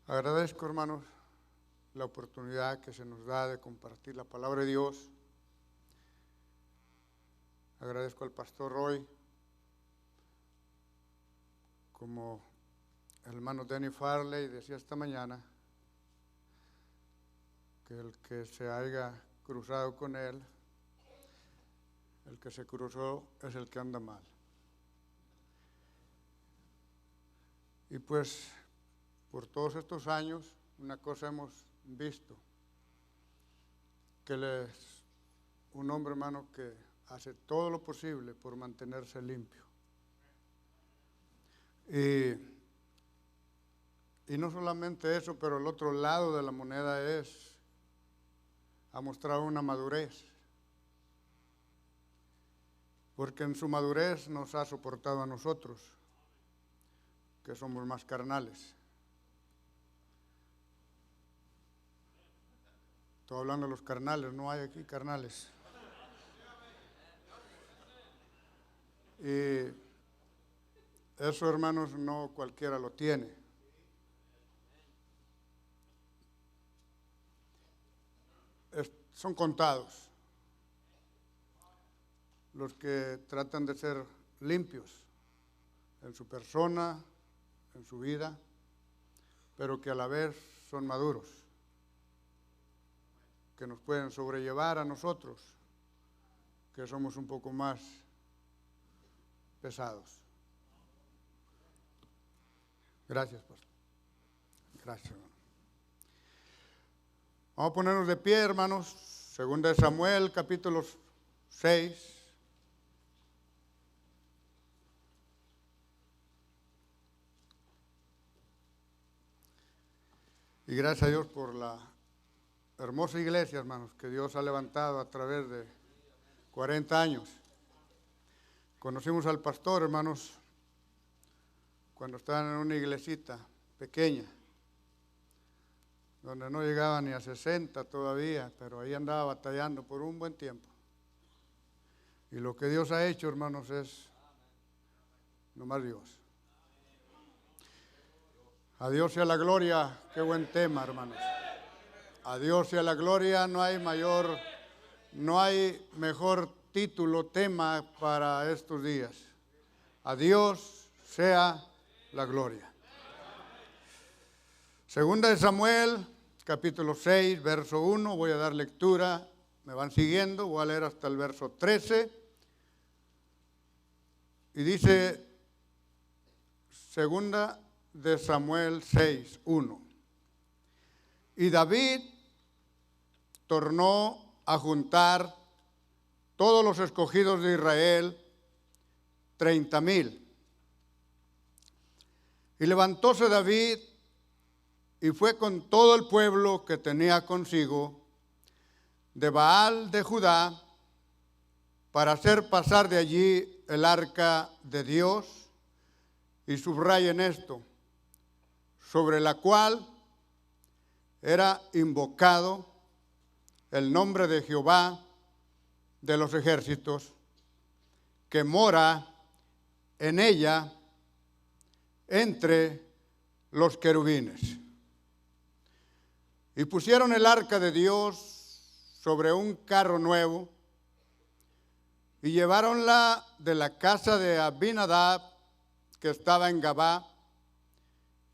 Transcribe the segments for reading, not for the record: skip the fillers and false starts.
Agradezco, hermanos, la oportunidad que se nos da de compartir la palabra de Dios. Agradezco al pastor Roy, como el hermano Danny Farley decía esta mañana, que el que se haya cruzado con él, el que se cruzó es el que anda mal. Y pues, por todos estos años, una cosa hemos visto, que él es un hombre, hermano, que hace todo lo posible por mantenerse limpio. Y no solamente eso, pero el otro lado de la moneda ha mostrado una madurez, porque en su madurez nos ha soportado a nosotros, que somos más carnales. Estoy hablando de los carnales, no hay aquí carnales. Y eso, hermanos, no cualquiera lo tiene. Son contados los que tratan de ser limpios en su persona, en su vida, pero que a la vez son maduros, que nos pueden sobrellevar a nosotros, que somos un poco más pesados. Gracias, pastor. Gracias, hermano. Vamos a ponernos de pie, hermanos. Segunda de Samuel, capítulo 6. Y gracias a Dios por la hermosa iglesia, hermanos, que Dios ha levantado a través de 40 años. Conocimos al pastor, hermanos, cuando estaban en una iglesita pequeña, donde no llegaba ni a 60 todavía, pero ahí andaba batallando por un buen tiempo. Y lo que Dios ha hecho, hermanos, es nomás Dios. A Dios sea la gloria, qué buen tema, hermanos. A Dios sea la gloria, no hay mejor título, tema para estos días. A Dios sea la gloria. Segunda de Samuel, capítulo 6, verso 1, voy a dar lectura, me van siguiendo, voy a leer hasta el verso 13. Y dice, segunda de Samuel 6, 1. Y David tornó a juntar todos los escogidos de Israel, 30,000. Y levantóse David y fue con todo el pueblo que tenía consigo de Baal de Judá para hacer pasar de allí el arca de Dios. Y subrayen esto, sobre la cual era invocado el nombre de Jehová de los ejércitos, que mora en ella entre los querubines. Y pusieron el arca de Dios sobre un carro nuevo y lleváronla de la casa de Abinadab, que estaba en Gabá,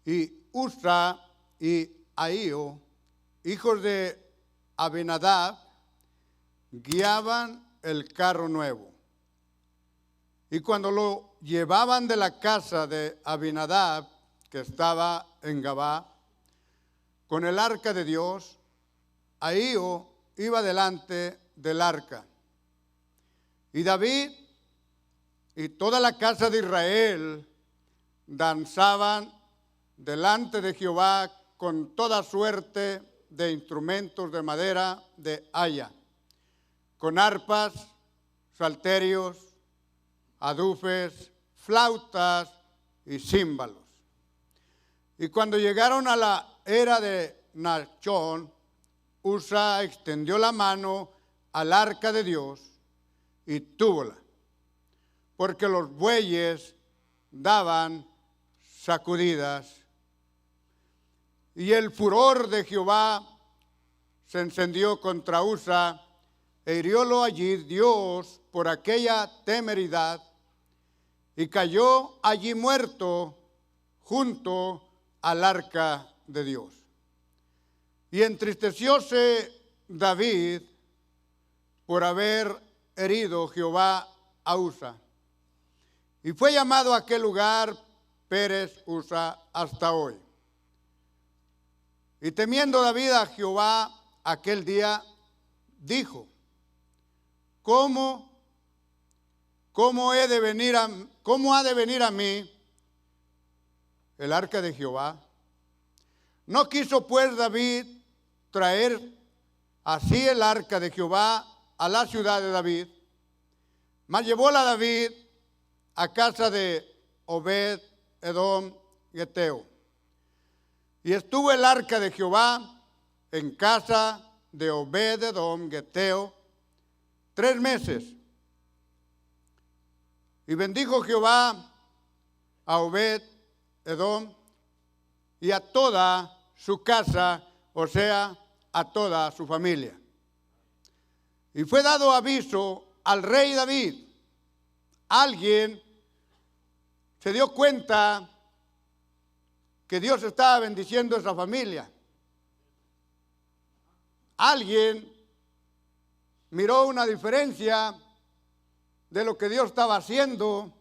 y Usa y Ahío, hijos de Abinadab, guiaban el carro nuevo. Y cuando lo llevaban de la casa de Abinadab, que estaba en Gabá, con el arca de Dios, Ahío iba delante del arca. Y David y toda la casa de Israel danzaban delante de Jehová con toda suerte de instrumentos de madera de haya, con arpas, salterios, adufes, flautas y címbalos. Y cuando llegaron a la era de Nachón, Usa extendió la mano al arca de Dios y túvola, porque los bueyes daban sacudidas y el furor de Jehová se encendió contra Usa, e hiriólo allí Dios por aquella temeridad, y cayó allí muerto junto al arca de Dios. Y entristecióse David por haber herido Jehová a Usa, y fue llamado a aquel lugar Pérez Usa hasta hoy. Y temiendo David a Jehová aquel día, dijo: ¿Cómo ha de venir a mí el arca de Jehová? No quiso pues David traer así el arca de Jehová a la ciudad de David, mas llevóla David a casa de Obed Edom Geteo. Y estuvo el arca de Jehová en casa de Obed Edom Geteo 3 meses. Y bendijo Jehová a Obed Edom y a toda su casa, o sea, a toda su familia. Y fue dado aviso al rey David. Alguien se dio cuenta que Dios estaba bendiciendo a esa familia. Alguien miró una diferencia de lo que Dios estaba haciendo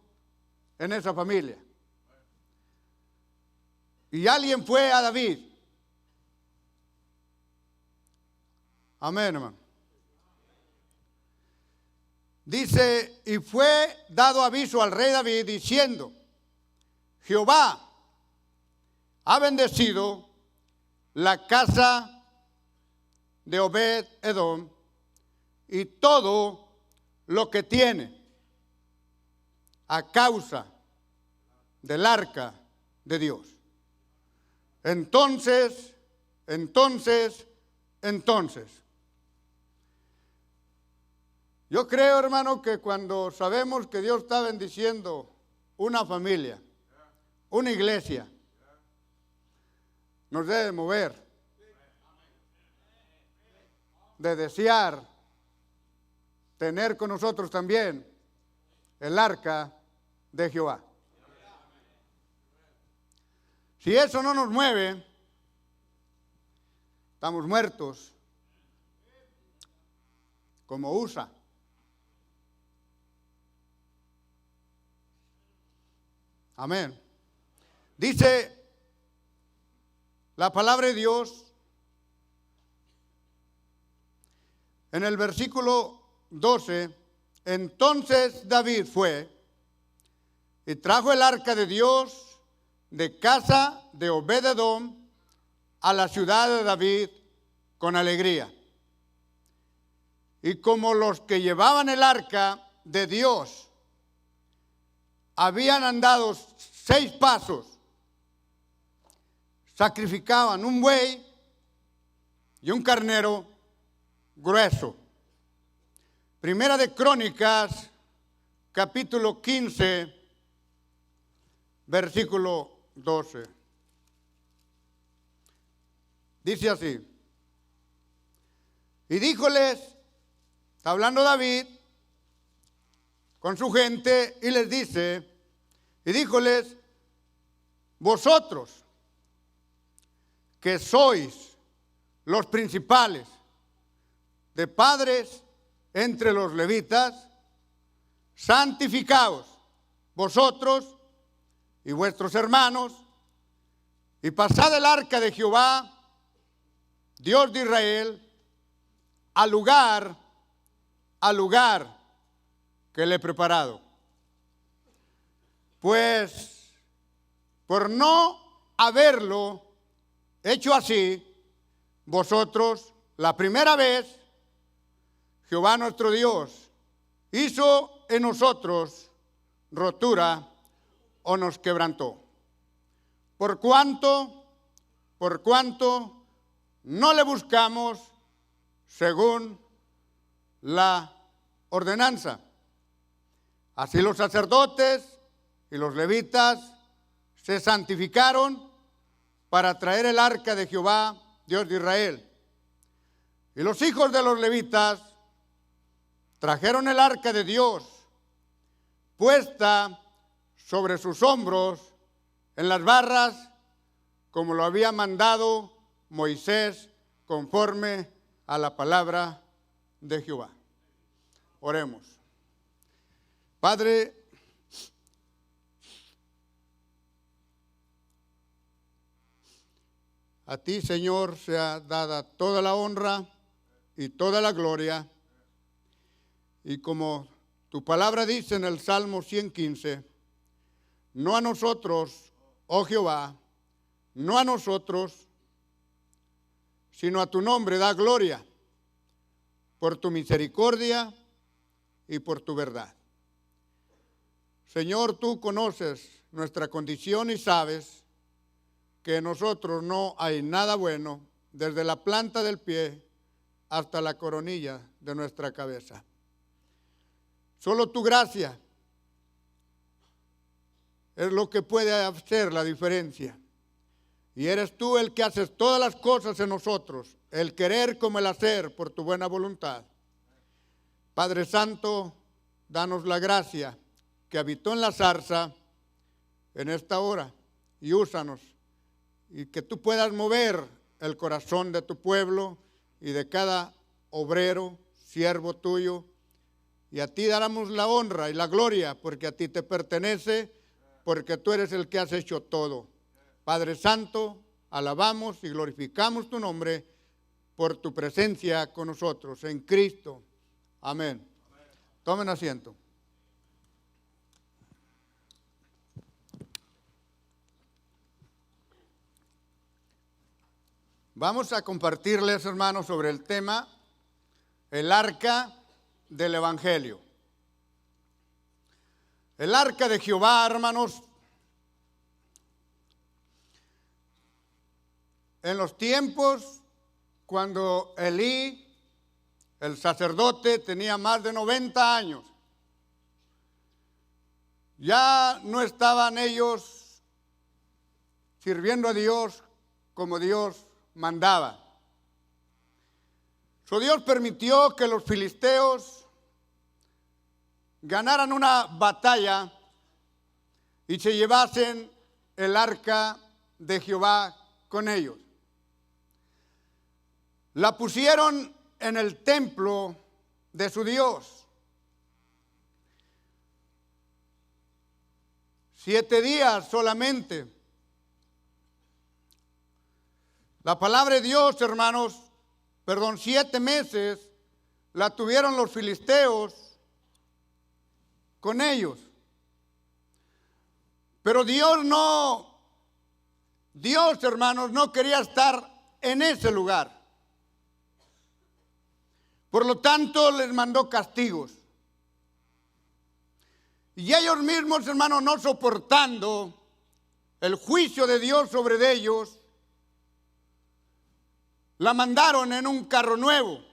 en esa familia. Y alguien fue a David. Amén, hermano. Dice, y fue dado aviso al rey David diciendo: Jehová ha bendecido la casa de Obed Edom y todo lo que tiene a causa del arca de Dios. Entonces, yo creo, hermano, que cuando sabemos que Dios está bendiciendo una familia, una iglesia, nos debe mover de desear tener con nosotros también el arca de Jehová. Si eso no nos mueve, estamos muertos como Usa. Amén. Dice la palabra de Dios en el versículo 12: entonces David fue y trajo el arca de Dios de casa de Obed Edom a la ciudad de David con alegría. Y como los que llevaban el arca de Dios habían andado 6 pasos, sacrificaban un buey y un carnero grueso. Primera de Crónicas, capítulo 15, versículo 12. Dice así: y díjoles, está hablando David con su gente, y les dice, y díjoles: vosotros que sois los principales de padres entre los levitas, santificaos vosotros y vuestros hermanos, y pasad el arca de Jehová, Dios de Israel, al lugar que le he preparado. Pues por no haberlo hecho así, vosotros, la primera vez, Jehová nuestro Dios hizo en nosotros rotura o nos quebrantó. Por cuanto no le buscamos según la ordenanza. Así los sacerdotes y los levitas se santificaron para traer el arca de Jehová, Dios de Israel. Y los hijos de los levitas trajeron el arca de Dios, puesta sobre sus hombros en las barras, como lo había mandado Moisés, conforme a la palabra de Jehová. Oremos. Padre, a ti, Señor, sea dada toda la honra y toda la gloria. Y como tu palabra dice en el Salmo 115, no a nosotros, oh Jehová, no a nosotros, sino a tu nombre da gloria, por tu misericordia y por tu verdad. Señor, tú conoces nuestra condición y sabes que en nosotros no hay nada bueno, desde la planta del pie hasta la coronilla de nuestra cabeza. Solo tu gracia es lo que puede hacer la diferencia. Y eres tú el que haces todas las cosas en nosotros, el querer como el hacer por tu buena voluntad. Padre Santo, danos la gracia que habitó en la zarza en esta hora y úsanos, y que tú puedas mover el corazón de tu pueblo y de cada obrero, siervo tuyo, y a ti daremos la honra y la gloria, porque a ti te pertenece, porque tú eres el que has hecho todo. Padre Santo, alabamos y glorificamos tu nombre por tu presencia con nosotros en Cristo. Amén. Tomen asiento. Vamos a compartirles, hermanos, sobre el tema el arca del Evangelio. El arca de Jehová, hermanos, en los tiempos cuando Elí, el sacerdote, tenía más de 90 años, ya no estaban ellos sirviendo a Dios como Dios mandaba. Dios permitió que los filisteos ganaran una batalla y se llevasen el arca de Jehová con ellos. La pusieron en el templo de su Dios. 7 días solamente. La palabra de Dios, hermanos, 7 meses la tuvieron los filisteos con ellos. Pero Dios, hermanos, no quería estar en ese lugar. Por lo tanto, les mandó castigos. Y ellos mismos, hermanos, no soportando el juicio de Dios sobre ellos, la mandaron en un carro nuevo.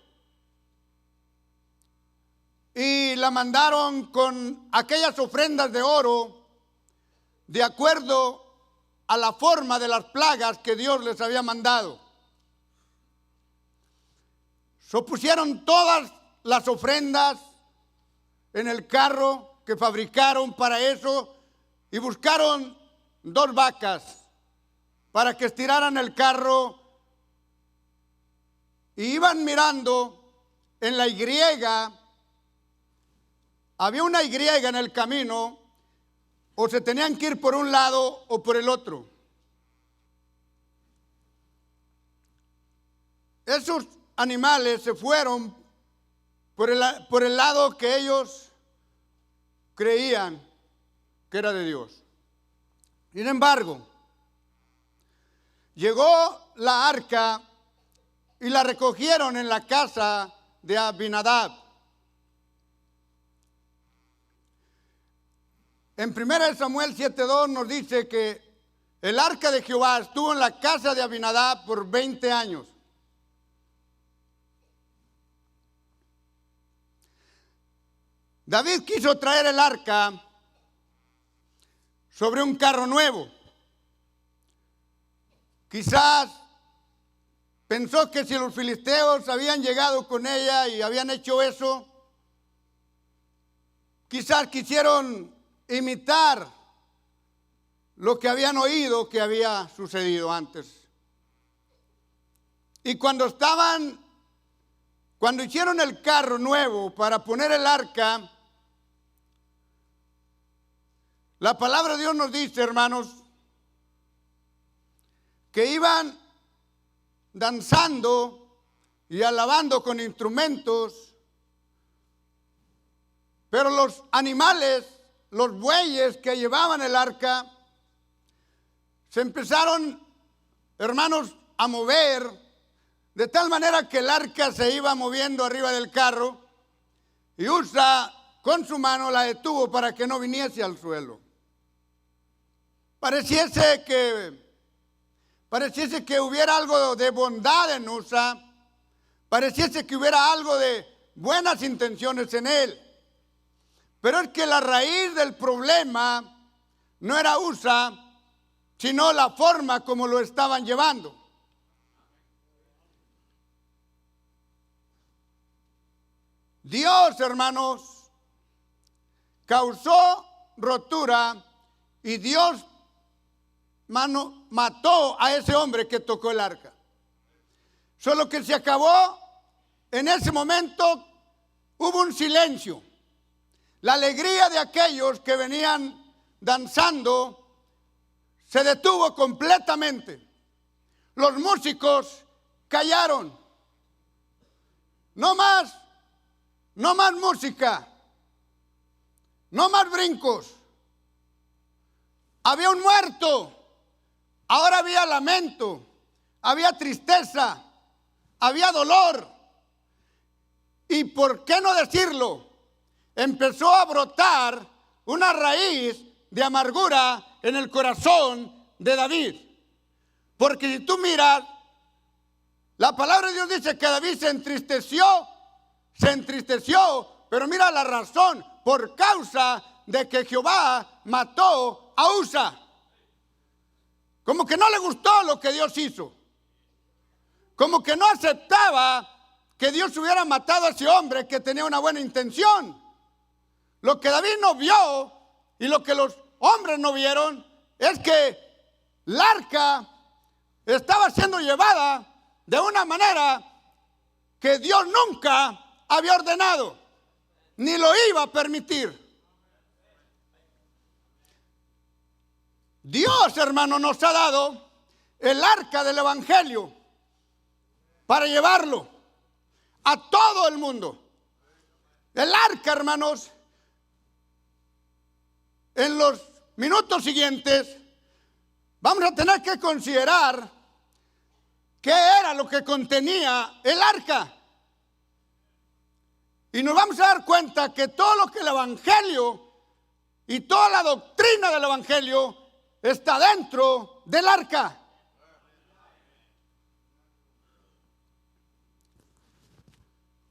Y la mandaron con aquellas ofrendas de oro de acuerdo a la forma de las plagas que Dios les había mandado. Pusieron todas las ofrendas en el carro que fabricaron para eso y buscaron 2 vacas para que estiraran el carro, y iban mirando en la Y. Había una Y en el camino, o se tenían que ir por un lado o por el otro. Esos animales se fueron por el lado que ellos creían que era de Dios. Sin embargo, llegó la arca y la recogieron en la casa de Abinadab. En 1 Samuel 7:2 nos dice que el arca de Jehová estuvo en la casa de Abinadab por 20 años. David quiso traer el arca sobre un carro nuevo. Quizás pensó que si los filisteos habían llegado con ella y habían hecho eso, quizás quisieron imitar lo que habían oído que había sucedido antes. Y cuando hicieron el carro nuevo para poner el arca, la palabra de Dios nos dice, hermanos, que iban danzando y alabando con instrumentos, pero los animales, los bueyes que llevaban el arca, se empezaron, hermanos, a mover, de tal manera que el arca se iba moviendo arriba del carro, y Usa con su mano la detuvo para que no viniese al suelo. Pareciese que hubiera algo de bondad en Usa, pareciese que hubiera algo de buenas intenciones en él. Pero es que la raíz del problema no era Usa, sino la forma como lo estaban llevando. Dios, hermanos, causó rotura y Dios mató a ese hombre que tocó el arca. Solo que se acabó, en ese momento hubo un silencio. La alegría de aquellos que venían danzando se detuvo completamente. Los músicos callaron. No más música, no más brincos. Había un muerto, ahora había lamento, había tristeza, había dolor. Y por qué no decirlo, empezó a brotar una raíz de amargura en el corazón de David. Porque si tú miras, la palabra de Dios dice que David se entristeció, pero mira la razón, por causa de que Jehová mató a Usa. Como que no le gustó lo que Dios hizo. Como que no aceptaba que Dios hubiera matado a ese hombre que tenía una buena intención. Lo que David no vio y lo que los hombres no vieron es que el arca estaba siendo llevada de una manera que Dios nunca había ordenado, ni lo iba a permitir. Dios, hermano, nos ha dado el arca del evangelio para llevarlo a todo el mundo. El arca, hermanos, en los minutos siguientes vamos a tener que considerar qué era lo que contenía el arca. Y nos vamos a dar cuenta que todo lo que el evangelio y toda la doctrina del evangelio está dentro del arca.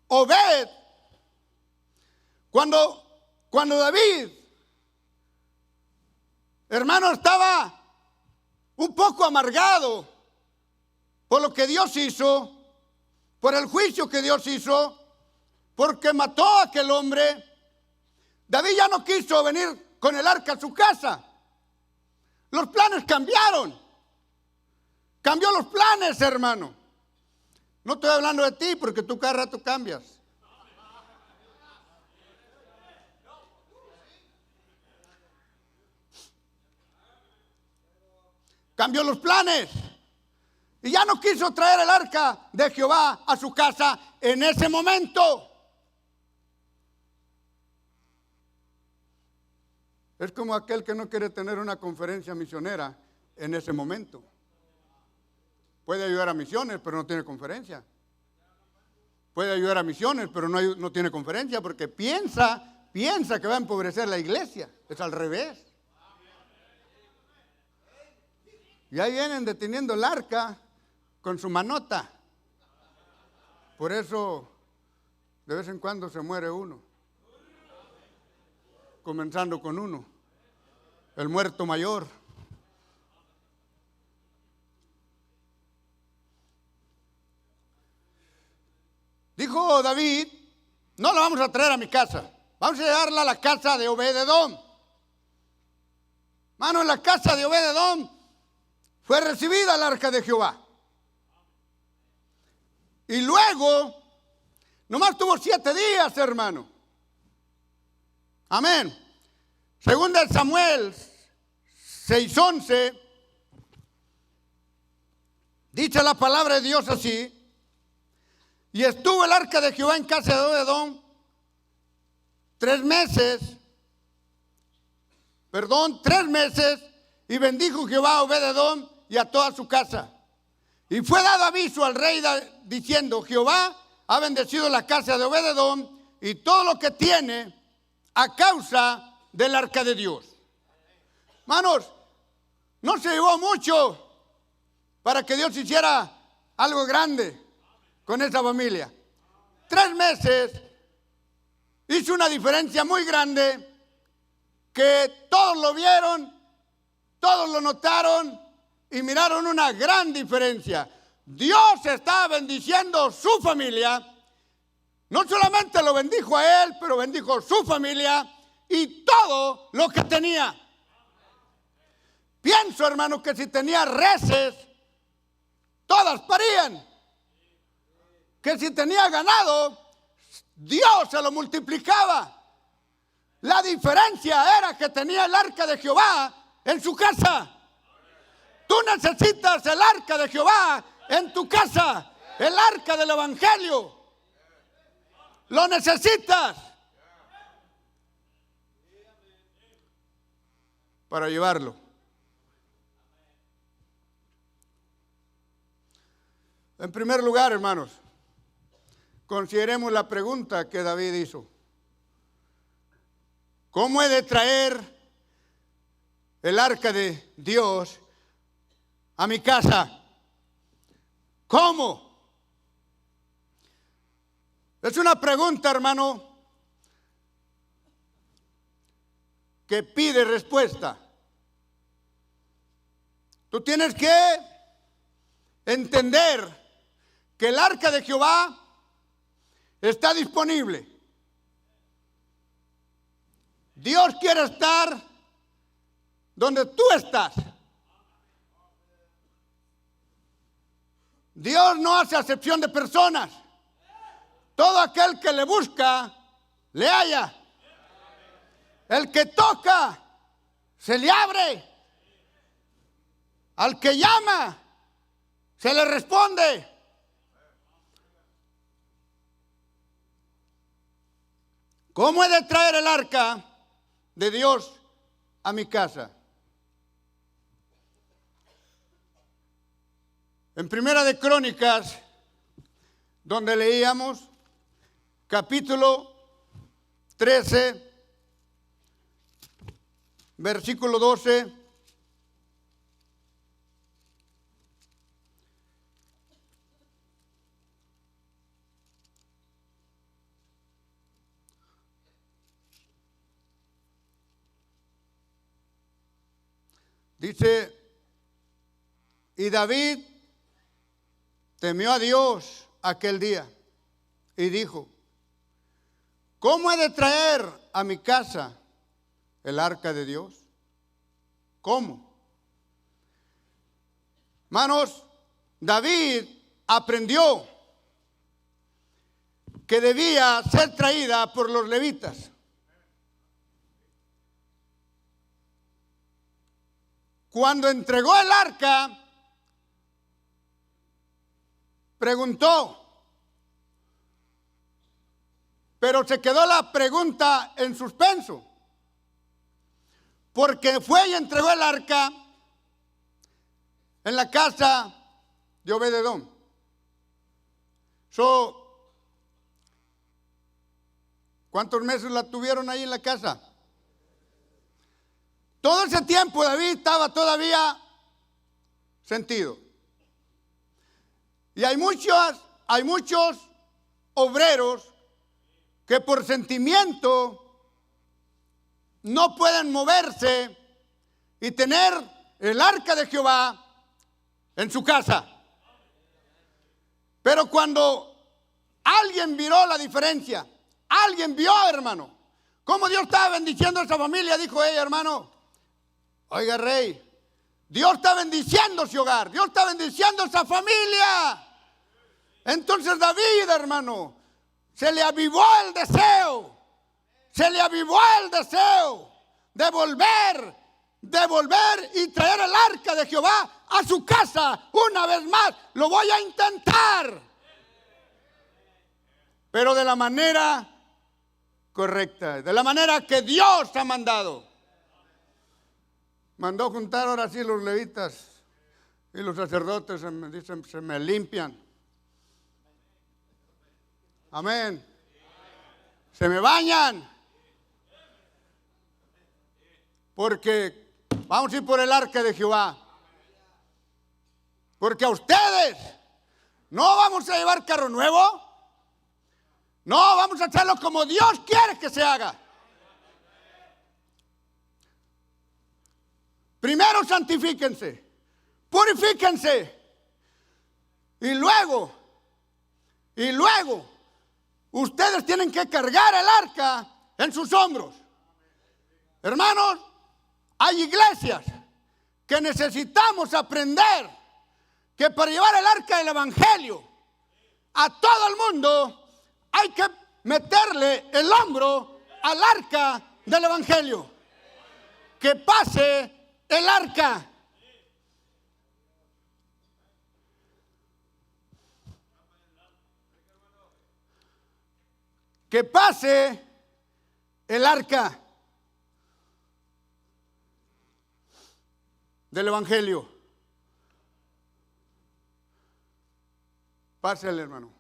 Obed, cuando David, hermano, estaba un poco amargado por lo que Dios hizo, por el juicio que Dios hizo, porque mató a aquel hombre, David ya no quiso venir con el arca a su casa. Los planes cambiaron. Cambió los planes, hermano. No estoy hablando de ti porque tú cada rato cambias. Cambió los planes. Y ya no quiso traer el arca de Jehová a su casa en ese momento. Es como aquel que no quiere tener una conferencia misionera en ese momento. Puede ayudar a misiones, pero no tiene conferencia. Puede ayudar a misiones, pero no tiene conferencia porque piensa que va a empobrecer la iglesia. Es al revés. Y ahí vienen deteniendo el arca con su manota. Por eso de vez en cuando se muere uno. Comenzando con uno, el muerto mayor. dijo David, no la vamos a traer a mi casa, vamos a llevarla a la casa de Obed-edom. Mano, en la casa de Obed-edom fue recibida el arca de Jehová. Y luego, nomás tuvo 7 días, hermano. Amén. Segunda de Samuel 6:11, dice la palabra de Dios así: y estuvo el arca de Jehová en casa de Obed-edom 3 meses, y bendijo Jehová a Obed-edom y a toda su casa. Y fue dado aviso al rey diciendo: Jehová ha bendecido la casa de Obed-edom y todo lo que tiene a causa del arca de Dios. Hermanos, no se llevó mucho para que Dios hiciera algo grande con esa familia. 3 meses hizo una diferencia muy grande, que todos lo vieron, todos lo notaron y miraron una gran diferencia. Dios estaba bendiciendo su familia. No solamente lo bendijo a él, pero bendijo su familia y todo lo que tenía. Pienso, hermano, que si tenía reses, todas parían. Que si tenía ganado, Dios se lo multiplicaba. La diferencia era que tenía el arca de Jehová en su casa. Tú necesitas el arca de Jehová en tu casa, el arca del evangelio. Lo necesitas para llevarlo. En primer lugar, hermanos, consideremos la pregunta que David hizo: ¿cómo he de traer el arca de Dios a mi casa? ¿Cómo? Es una pregunta, hermano, que pide respuesta. Tú tienes que entender que el arca de Jehová está disponible. Dios quiere estar donde tú estás. Dios no hace acepción de personas. Todo aquel que le busca, le halla. El que toca, se le abre. Al que llama, se le responde. ¿Cómo he de traer el arca de Dios a mi casa? En Primera de Crónicas, donde leíamos, capítulo 13, versículo 12. Dice: y David temió a Dios aquel día y dijo: ¿cómo he de traer a mi casa el arca de Dios? ¿Cómo? Hermanos, David aprendió que debía ser traída por los levitas. Cuando entregó el arca, preguntó, pero se quedó la pregunta en suspenso, porque fue y entregó el arca en la casa de Obed-edom. ¿Cuántos meses la tuvieron ahí en la casa? Todo ese tiempo David estaba todavía sentido. Y hay muchos obreros que por sentimiento no pueden moverse y tener el arca de Jehová en su casa. Pero cuando Alguien miró la diferencia. Alguien vio, hermano, cómo Dios estaba bendiciendo a esa familia. Dijo ella, hermano, oiga, rey, Dios está bendiciendo ese hogar. Dios está bendiciendo esa familia. Entonces David, hermano, se le avivó el deseo. Se le avivó el deseo de volver y traer el arca de Jehová a su casa una vez más. Lo voy a intentar, pero de la manera correcta, de la manera que Dios ha mandado. Mandó juntar ahora sí los levitas y los sacerdotes, se me limpian. Amén. Se me bañan. Porque vamos a ir por el arca de Jehová. Porque a ustedes no vamos a llevar carro nuevo. No, vamos a hacerlo como Dios quiere que se haga. Primero santifíquense, purifíquense. Y luego, ustedes tienen que cargar el arca en sus hombros. Hermanos, hay iglesias que necesitamos aprender que para llevar el arca del evangelio a todo el mundo hay que meterle el hombro al arca del evangelio. Que pase el arca. Que pase el arca del evangelio. Pásele, hermano.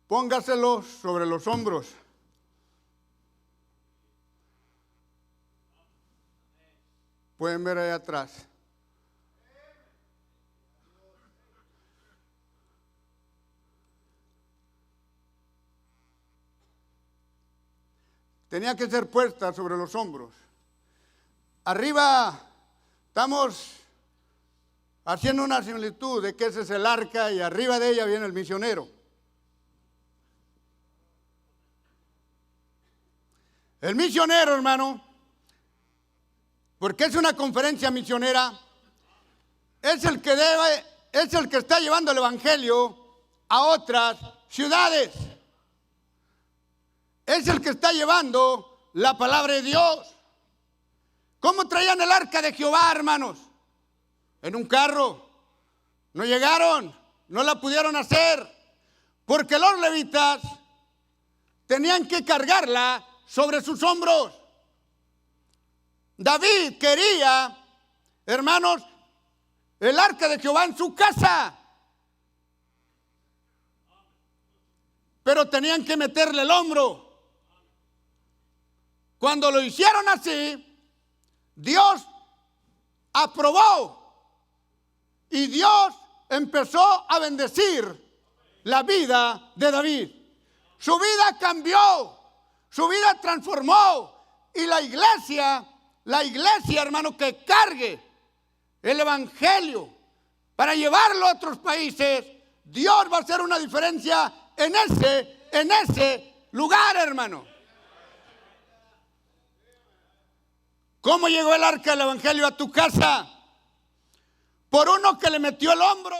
Póngaselo sobre los hombros. Pueden ver ahí atrás. Tenía que ser puesta sobre los hombros. Arriba estamos haciendo una similitud de que ese es el arca y arriba de ella viene el misionero. El misionero, hermano, porque es una conferencia misionera, es el que está llevando el evangelio a otras ciudades. Es el que está llevando la palabra de Dios. ¿Cómo traían el arca de Jehová, hermanos? En un carro. No llegaron, no la pudieron hacer, porque los levitas tenían que cargarla sobre sus hombros. David quería, hermanos, el arca de Jehová en su casa, pero tenían que meterle el hombro. Cuando lo hicieron así, Dios aprobó y Dios empezó a bendecir la vida de David. Su vida cambió, su vida transformó, y la iglesia, hermano, que cargue el evangelio para llevarlo a otros países, Dios va a hacer una diferencia en ese lugar, hermano. ¿Cómo llegó el arca del evangelio a tu casa? Por uno que le metió el hombro.